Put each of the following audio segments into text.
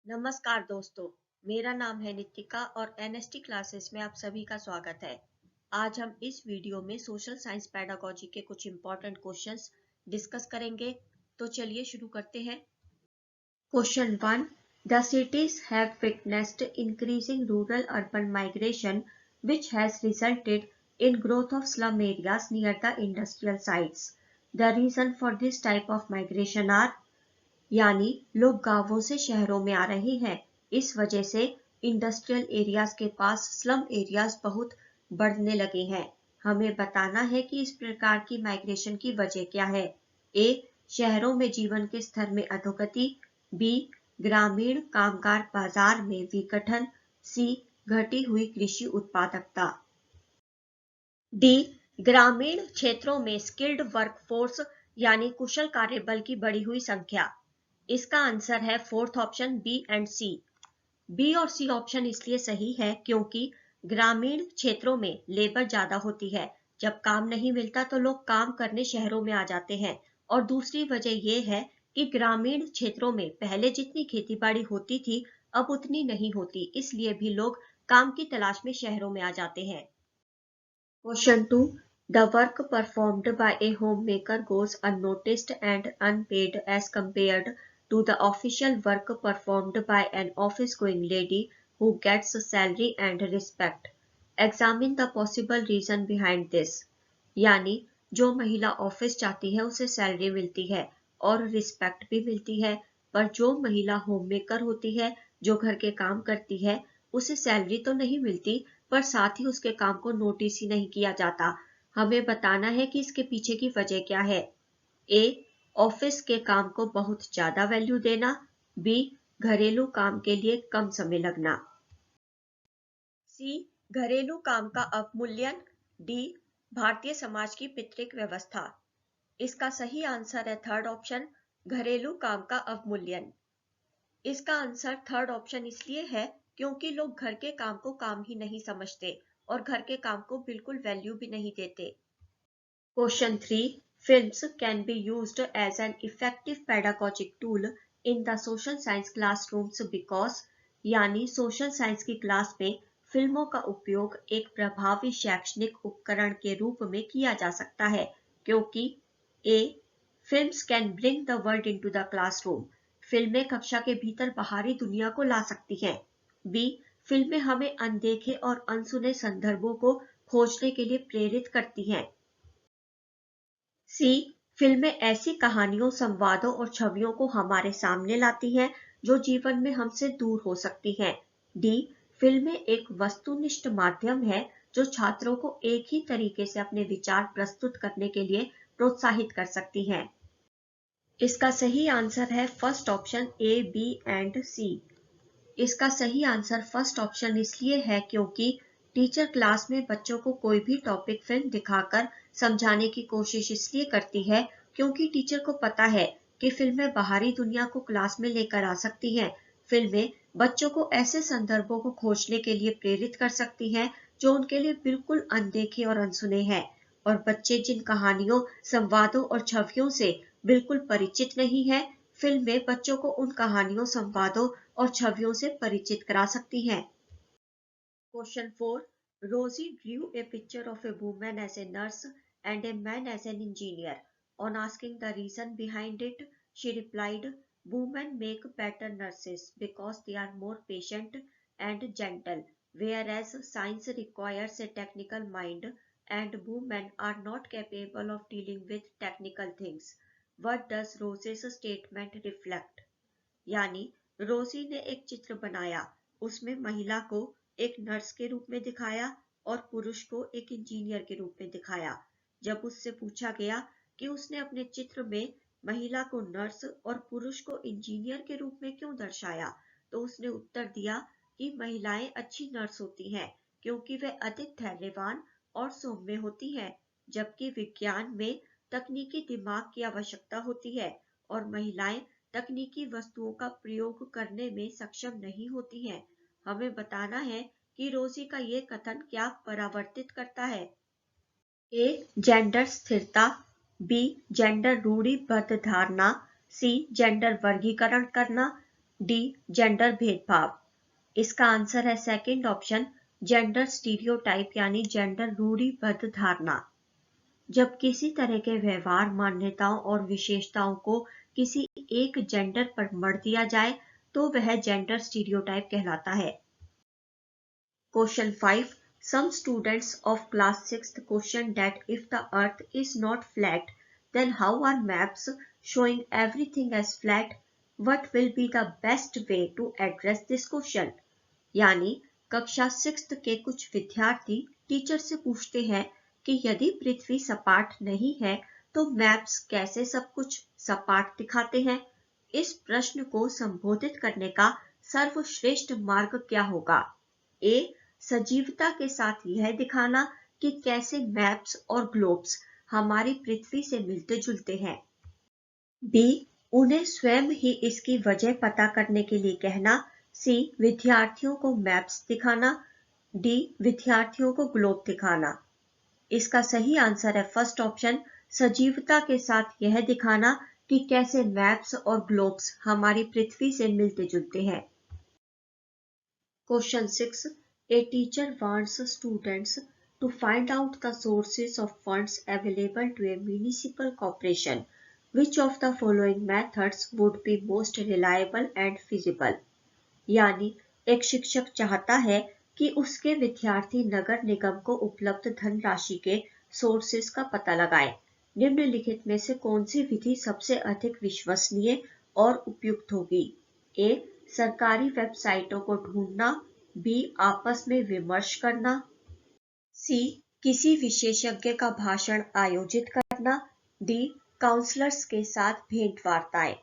नमस्कार दोस्तों, मेरा नाम है नितिका और एनएसटी क्लासेस में आप सभी का स्वागत है। आज हम इस वीडियो में सोशल साइंस पेडागोजी के कुछ इंपॉर्टेंट क्वेश्चंस डिस्कस करेंगे। तो चलिए शुरू करते हैं। Question 1, the cities have witnessed increasing rural-urban migration which has resulted in growth of slum areas near the industrial sites. The reason for this type of migration are, यानी लोग गांवों से शहरों में आ रहे हैं, इस वजह से इंडस्ट्रियल एरियाज के पास स्लम एरियाज बहुत बढ़ने लगे हैं। हमें बताना है कि इस प्रकार की माइग्रेशन की वजह क्या है। ए, शहरों में जीवन के स्तर में अधोगति। बी, ग्रामीण कामगार बाजार में विघटन। सी, घटी हुई कृषि उत्पादकता। डी, ग्रामीण क्षेत्रों में स्किल्ड वर्कफोर्स यानी कुशल कार्यबल की बढ़ी हुई संख्या। इसका आंसर है fourth option B and C. B और सी ऑप्शन इसलिए सही है क्योंकि ग्रामीण क्षेत्रों में लेबर ज्यादा होती है। जब काम नहीं मिलता तो लोग काम करने शहरों में आ जाते हैं। और दूसरी वजह यह है कि ग्रामीण क्षेत्रों में पहले जितनी खेतीबाड़ी होती थी अब उतनी नहीं होती, इसलिए भी लोग काम की तलाश में शहरों में आ जाते हैं। Question 2. The work performed by a homemaker goes unnoticed and unpaid as compared to the official work performed by an office-going lady who gets salary and respect. Examine the possible reason behind this. यानी जो महिला office जाती है उसे salary मिलती है और respect भी मिलती है, पर जो महिला होममेकर होती है, जो घर के काम करती है, उसे सैलरी तो नहीं मिलती पर साथ ही उसके काम को नोटिस ही नहीं किया जाता। हमें बताना है कि इसके पीछे की वजह क्या है। ए, ऑफिस के काम को बहुत ज्यादा वैल्यू देना। बी, घरेलू काम के लिए कम समय लगना। सी, घरेलू काम का अवमूल्यन। डी, भारतीय समाज की पितृक व्यवस्था। इसका सही आंसर है थर्ड ऑप्शन, घरेलू काम का अवमूल्यन। इसका आंसर थर्ड ऑप्शन इसलिए है क्योंकि लोग घर के काम को काम ही नहीं समझते और घर के काम को बिल्कुल वैल्यू भी नहीं देते। Question 3, films can be used as an effective pedagogic tool in the social science classrooms because, यानी सोशल साइंस की क्लास में फिल्मों का उपयोग एक प्रभावी शैक्षणिक उपकरण के रूप में किया जा सकता है क्योंकि A, films can bring the world into the classroom, फिल्में कक्षा के भीतर बाहरी दुनिया को ला सकती हैं। बी, फिल्में हमें अनदेखे और अनसुने संदर्भों को खोजने के लिए प्रेरित करती हैं। सी, फिल्में ऐसी कहानियों, संवादों और छवियों को हमारे सामने लाती हैं जो जीवन में हमसे दूर हो सकती हैं। डी, फिल्में एक वस्तुनिष्ठ माध्यम है जो छात्रों को एक ही तरीके से अपने विचार प्रस्तुत करने के लिए प्रोत्साहित कर सकती हैं। इसका सही आंसर है first option A, B and C. इसका सही आंसर फर्स्ट ऑप्शन इसलिए है क्योंकि टीचर क्लास में बच्चों को कोई भी टॉपिक फिल्म दिखाकर समझाने की कोशिश इसलिए करती है क्योंकि टीचर को पता है कि फिल्में बाहरी दुनिया को क्लास में लेकर आ सकती हैं। फिल्में बच्चों को ऐसे संदर्भों को खोजने के लिए प्रेरित कर सकती हैं जो उनके लिए बिल्कुल अनदेखे और अनसुने हैं, और बच्चे जिन कहानियों, संवादों और छवियों से बिल्कुल परिचित नहीं है, फिल्में बच्चों को उन कहानियों, संवादों और छवियों से परिचित करा सकती हैं। Question 4, Rosie drew a picture of a woman as a nurse and a man as an engineer. On asking the reason behind it, she replied, women make better nurses because they are more patient and gentle, whereas science requires a technical mind and women are not capable of dealing with technical things. What does Rose's statement reflect? यानी रोजी ने एक चित्र बनाया, उसमें महिला को एक नर्स के रूप में दिखाया और पुरुष को एक इंजीनियर के रूप में दिखाया। जब उससे पूछा गया कि उसने अपने चित्र में महिला को नर्स और पुरुष को इंजीनियर के रूप में क्यों दर्शाया, तो उसने उत्तर दिया कि महिलाएं अच्छी नर्स होती हैं क्योंकि वे अधिक धैर्यवान और सौम्य होती हैं, जबकि विज्ञान में तकनीकी दिमाग की आवश्यकता होती है और महिलाएं तकनीकी वस्तुओं का प्रयोग करने में सक्षम नहीं होती हैं। हमें बताना है कि रोजी का ये कथन क्या परावर्तित करता है। ए, जेंडर स्थिरता। बी, जेंडर रूढ़िबद्ध धारणा। सी, जेंडर वर्गीकरण करना। डी जेंडर भेदभाव। इसका आंसर है सेकंड ऑप्शन, जेंडर स्टीरियोटाइप यानी जेंडर रूढ़िबद्ध धारणा। जब किसी तरह के व्यवहार, मान्यताओं और विशेषताओं को किसी एक जेंडर पर मढ़ दिया जाए तो वह जेंडर स्टीरियोटाइप कहलाता है। Question 5, some students of class 6th question that if the earth is not flat then how are maps showing everything as flat, what will be the best way to address this question। यानी कक्षा 6th के कुछ विद्यार्थी teacher से पूछते हैं कि यदि पृथ्वी सपाट नहीं है तो मैप्स कैसे सब कुछ सपाट दिखाते हैं। इस प्रश्न को संबोधित करने का सर्वश्रेष्ठ मार्ग क्या होगा। ए, सजीवता के साथ यह दिखाना कि कैसे मैप्स और ग्लोब्स हमारी पृथ्वी से मिलते जुलते हैं। बी, उन्हें स्वयं ही इसकी वजह पता करने के लिए कहना। सी, विद्यार्थियों को मैप्स दिखाना। डी, विद्यार्थियों को ग्लोब दिखाना। इसका सही आंसर है फर्स्ट ऑप्शन, सजीवता के साथ यह दिखाना कि कैसे मैप्स और ग्लोब्स हमारी पृथ्वी से मिलते जुलते हैं। Question 6, a teacher wants students to find out the sources of funds available to a municipal corporation. Which of the following methods would be most reliable and feasible? यानी एक शिक्षक चाहता है कि उसके विद्यार्थी नगर निगम को उपलब्ध धनराशि के सोर्सेस का पता लगाएं। निम्नलिखित में से कौन सी विधि सबसे अधिक विश्वसनीय और उपयुक्त होगी। ए, सरकारी वेबसाइटों को ढूंढना। बी, आपस में विमर्श करना। सी, किसी विशेषज्ञ का भाषण आयोजित करना। डी, काउंसलर्स के साथ भेंट वार्ताएं।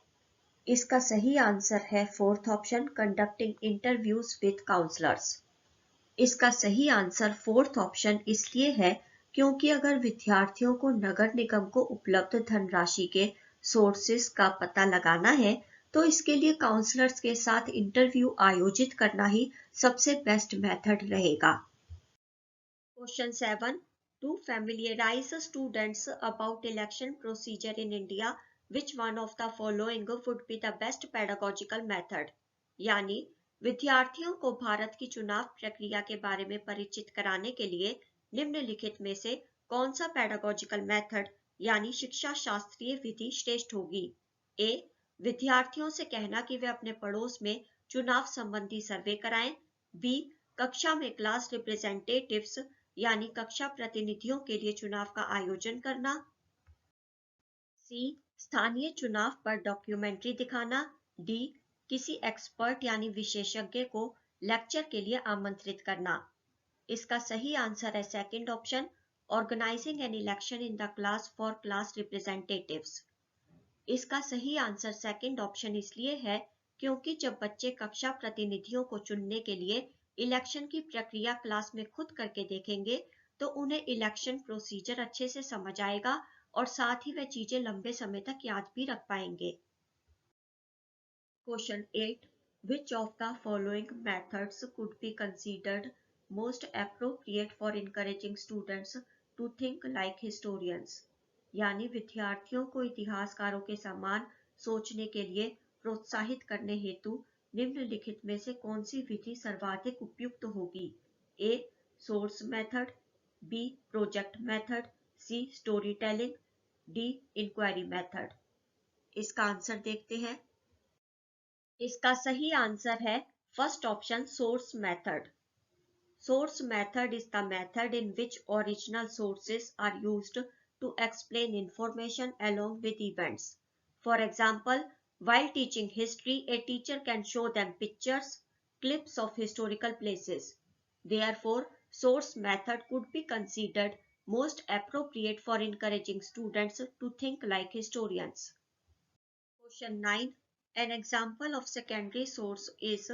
इसका सही आंसर है fourth option, conducting interviews with counsellors. इसका सही आंसर फोर्थ ऑप्शन इसलिए है क्योंकि अगर विद्यार्थियों को नगर निगम को उपलब्ध धनराशि के सोर्सेस का पता लगाना है तो इसके लिए काउंसलर्स के साथ इंटरव्यू आयोजित करना ही सबसे बेस्ट मेथड रहेगा। Question 7, to familiarise students about election procedure in India which one of the following would be the best pedagogical method. यानी विद्यार्थियों को भारत की चुनाव प्रक्रिया के बारे में परिचित कराने के लिए निम्नलिखित में से कौन सा पेडागोजिकल मेथड यानी शिक्षा शास्त्रीय विधि श्रेष्ठ होगी। ए, विद्यार्थियों से कहना कि वे अपने पड़ोस में चुनाव संबंधी सर्वे कराएं। बी, कक्षा में क्लास रिप्रेजेंटेटिव्स यानी कक्षा प्रतिनिधियों के लिए चुनाव का आयोजन करना। सी, स्थानीय चुनाव पर डॉक्यूमेंट्री दिखाना। डी, किसी एक्सपर्ट यानी विशेषज्ञ को लेक्चर के लिए आमंत्रित करना। इसका सही आंसर है second option, organizing an election in the class for class representatives. इसका सही आंसर सेकंड ऑप्शन इसलिए है क्योंकि जब बच्चे कक्षा प्रतिनिधियों को चुनने के लिए इलेक्शन की प्रक्रिया क्लास में खुद करके देखेंगे तो उन्हें इलेक्शन प्रोसीजर अच्छे से समझ आएगा और साथ ही वे चीजें लंबे समय तक याद भी रख पाएंगे। Question 8, which of the following methods could be considered most appropriate for encouraging students to think like historians। यानी विद्यार्थियों को इतिहासकारों के समान सोचने के लिए प्रोत्साहित करने हेतु निम्नलिखित में से कौन सी विधि सर्वाधिक उपयुक्त होगी। A, source method. B, project method. C, story telling. D, inquiry method. इसका आंसर देखते हैं। इसका सही आंसर है first option, source method. Source method is the method in which original sources are used to explain information along with events. For example, while teaching history, a teacher can show them pictures, clips of historical places. Therefore, source method could be considered most appropriate for encouraging students to think like historians. Question 9. An example of secondary source is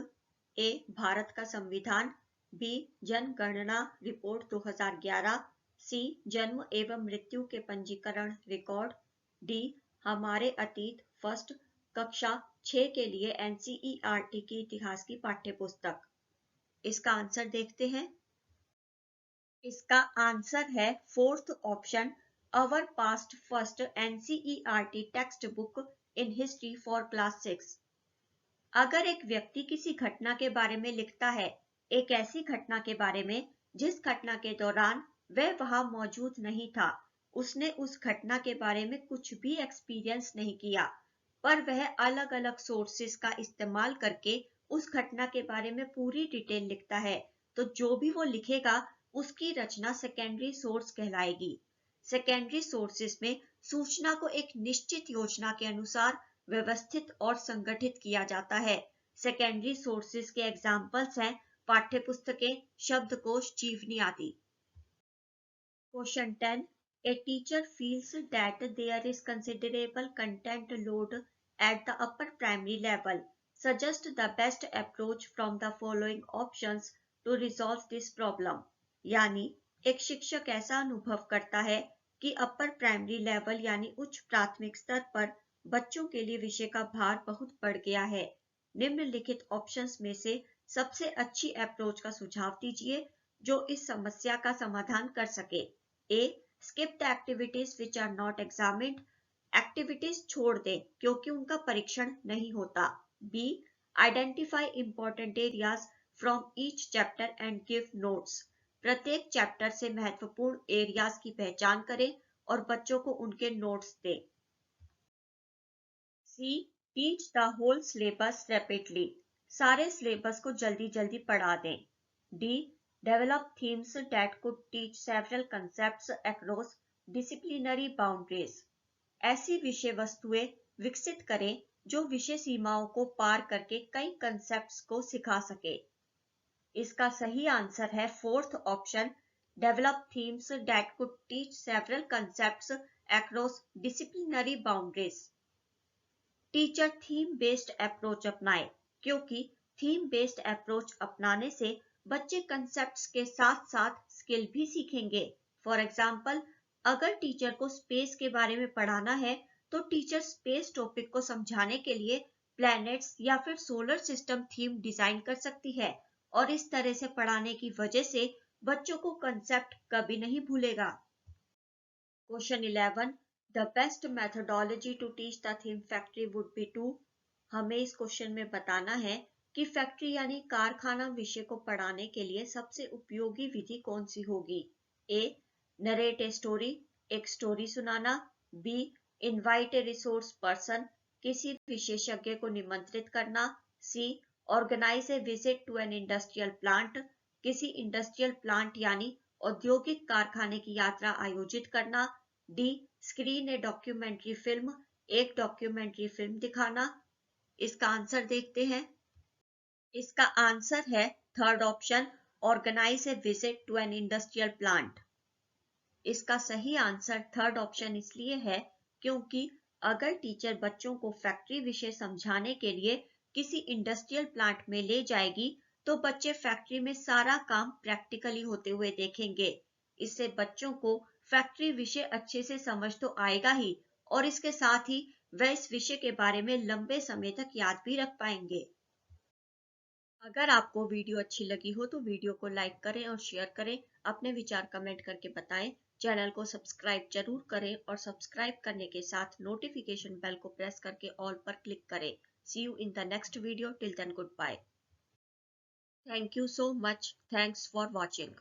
A. Bharat का संविधान। B, जनगणना report 2011। सी, जन्म एवं मृत्यु के पंजीकरण record. D, हमारे अतीत फर्स्ट कक्षा 6 के लिए एनसीईआरटी की इतिहास की पाठ्यपुस्तक। इसका आंसर देखते हैं। इसका आंसर है fourth option, our past first NCERT text book in history for class 6। अगर एक व्यक्ति किसी घटना के बारे में लिखता है, एक ऐसी घटना के बारे में जिस घटना के दौरान वह वहां मौजूद नहीं था, उसने उस घटना के बारे में कुछ भी एक्सपीरियंस नहीं किया, पर वह अलग अलग सोर्सेस का इस्तेमाल करके उस घटना के बारे में पूरी डिटेल लिखता है, तो जो भी वो लिखेगा उसकी रचना सेकेंडरी सोर्स कहलाएगी। सेकेंडरी सोर्सेस में सूचना को एक निश्चित योजना के अनुसार व्यवस्थित और संगठित किया जाता है। सेकेंडरी सोर्सेज के एग्जाम्पल्स हैं पाठ्यपुस्तकें, शब्दकोश, जीवनी आदि। Question 10, a teacher feels that there is considerable content load at the upper primary level. Suggest the best approach from the following options to resolve this problem. यानी एक शिक्षक ऐसा अनुभव करता है कि अपर प्राइमरी लेवल यानी उच्च प्राथमिक स्तर पर बच्चों के लिए विषय का भार बहुत बढ़ गया है। निम्नलिखित ऑप्शंस में से सबसे अच्छी अप्रोच का सुझाव दीजिए जो इस समस्या का समाधान कर सके। A, skip the activities which are not examined, activities छोड़ दें क्योंकि उनका परीक्षण नहीं होता। B, identify important areas from each chapter and give notes, प्रत्येक चैप्टर से महत्वपूर्ण एरियाज की पहचान करें और बच्चों को उनके नोट्स दें। C, teach the whole syllabus rapidly, सारे सिलेबस को जल्दी जल्दी पढ़ा दें। D, develop themes that could teach several concepts across disciplinary boundaries, ऐसी विषय वस्तुएं विकसित करें जो विषय सीमाओं को पार करके कई कंसेप्ट्स को सिखा सके। इसका सही आंसर है fourth option, develop themes that could teach several concepts across disciplinary boundaries. Teacher theme based approach अपनाए क्योंकि थीम बेस्ड अप्रोच अपनाने से बच्चे कंसेप्ट्स के साथ साथ स्किल भी सीखेंगे। फॉर एग्जाम्पल, अगर टीचर को स्पेस के बारे में पढ़ाना है तो टीचर स्पेस टॉपिक को समझाने के लिए प्लैनेट्स या फिर सोलर सिस्टम थीम डिजाइन कर सकती है और इस तरह से पढ़ाने की वजह से बच्चों को कंसेप्ट कभी नहीं भूलेगा। Question 11, the best methodology to teach the theme factory would be to, हमें इस क्वेश्चन में बताना है कि फैक्ट्री यानी कारखाना विषय को पढ़ाने के लिए सबसे उपयोगी विधि कौन सी होगी। ए, नरेट ए स्टोरी, एक स्टोरी सुनाना। B, invite a resource person, किसी विशेषज्ञ को निमंत्रित करना। C, organise a visit to an industrial plant, किसी इंडस्ट्रियल प्लांट यानी औद्योगिक कारखाने की यात्रा आयोजित करना। D, screen a documentary film, एक डॉक्यूमेंट्री फिल्म दिखाना। इसका आंसर देखते हैं। इसका आंसर है third option, organise a visit to an industrial plant. इसका सही आंसर थर्ड ऑप्शन इसलिए है क्योंकि अगर टीचर बच्चों को फैक्ट्री विषय समझाने के लिए किसी इंडस्ट्रियल प्लांट में ले जाएगी तो बच्चे फैक्ट्री में सारा काम प्रैक्टिकली होते हुए देखेंगे। इससे बच्चों को फैक्ट्री विषय अच्छे से समझ तो आएगा ही और इसके साथ ही वह इस विषय के बारे में लंबे समय तक याद भी रख पाएंगे। अगर आपको वीडियो अच्छी लगी हो तो वीडियो को लाइक करें और शेयर करें, अपने विचार कमेंट करके बताएं। चैनल को सब्सक्राइब जरूर करें और सब्सक्राइब करने के साथ नोटिफिकेशन बेल को प्रेस करके ऑल पर क्लिक करें। See you in the next video. Till then, goodbye. Thank you so much. Thanks for watching.